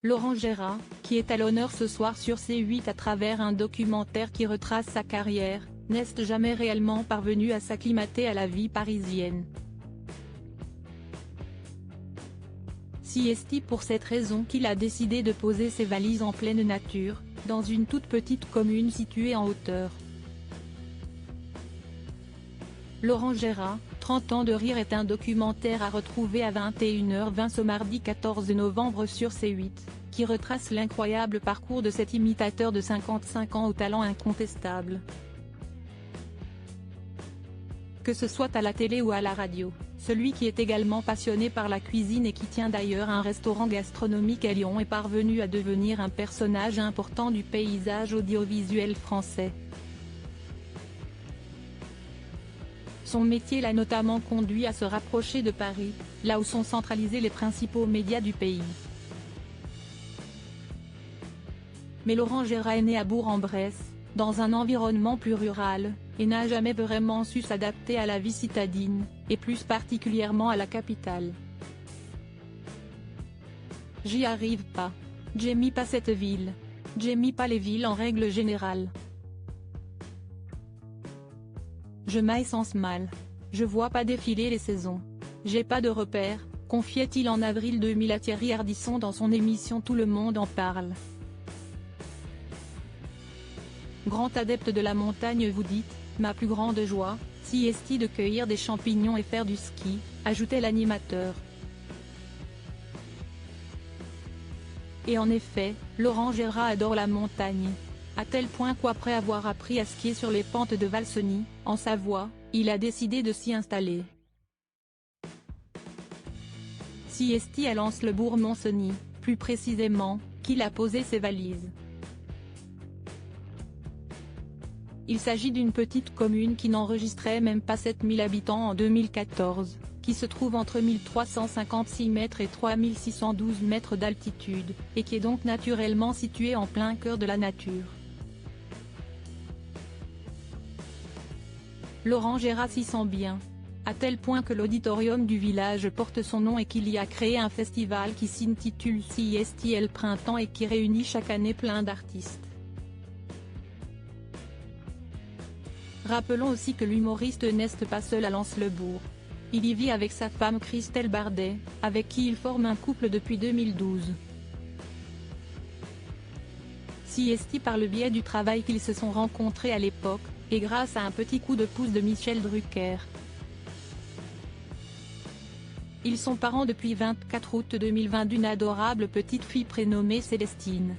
Laurent Gérard, qui est à l'honneur ce soir sur C8 à travers un documentaire qui retrace sa carrière, n'est jamais réellement parvenu à s'acclimater à la vie parisienne. C'est pour cette raison qu'il a décidé de poser ses valises en pleine nature, dans une toute petite commune située en hauteur. Laurent Gérard, 30 ans de rire est un documentaire à retrouver à 21h20 ce mardi 14 novembre sur C8, qui retrace l'incroyable parcours de cet imitateur de 55 ans au talent incontestable. Que ce soit à la télé ou à la radio, celui qui est également passionné par la cuisine et qui tient d'ailleurs un restaurant gastronomique à Lyon est parvenu à devenir un personnage important du paysage audiovisuel français. Son métier l'a notamment conduit à se rapprocher de Paris, là où sont centralisés les principaux médias du pays. Mais Laurent Gérard est né à Bourg-en-Bresse, dans un environnement plus rural, et n'a jamais vraiment su s'adapter à la vie citadine, et plus particulièrement à la capitale. J'y arrive pas. J'aime pas cette ville. J'aime pas les villes en règle générale. Je m'essence mal. Je vois pas défiler les saisons. J'ai pas de repères, confiait-il en avril 2000 à Thierry Ardisson dans son émission Tout le monde en parle. Grand adepte de la montagne vous dites, ma plus grande joie, c'est de cueillir des champignons et faire du ski, ajoutait l'animateur. Et en effet, Laurent Gérard adore la montagne. À tel point qu'après avoir appris à skier sur les pentes de Valseny, en Savoie, il a décidé de s'y installer. C'est à Lens-le-Bourg-Montcenis, plus précisément, qu'il a posé ses valises. Il s'agit d'une petite commune qui n'enregistrait même pas 7000 habitants en 2014, qui se trouve entre 1356 mètres et 3612 mètres d'altitude, et qui est donc naturellement située en plein cœur de la nature. Laurent Gérard s'y sent bien, à tel point que l'auditorium du village porte son nom et qu'il y a créé un festival qui s'intitule CISTL Printemps et qui réunit chaque année plein d'artistes. Rappelons aussi que l'humoriste n'est pas seul à Lens-le-Bourg. Il y vit avec sa femme Christelle Bardet, avec qui il forme un couple depuis 2012. C'est par le biais du travail qu'ils se sont rencontrés à l'époque, et grâce à un petit coup de pouce de Michel Drucker. Ils sont parents depuis 24 août 2020 d'une adorable petite fille prénommée Célestine.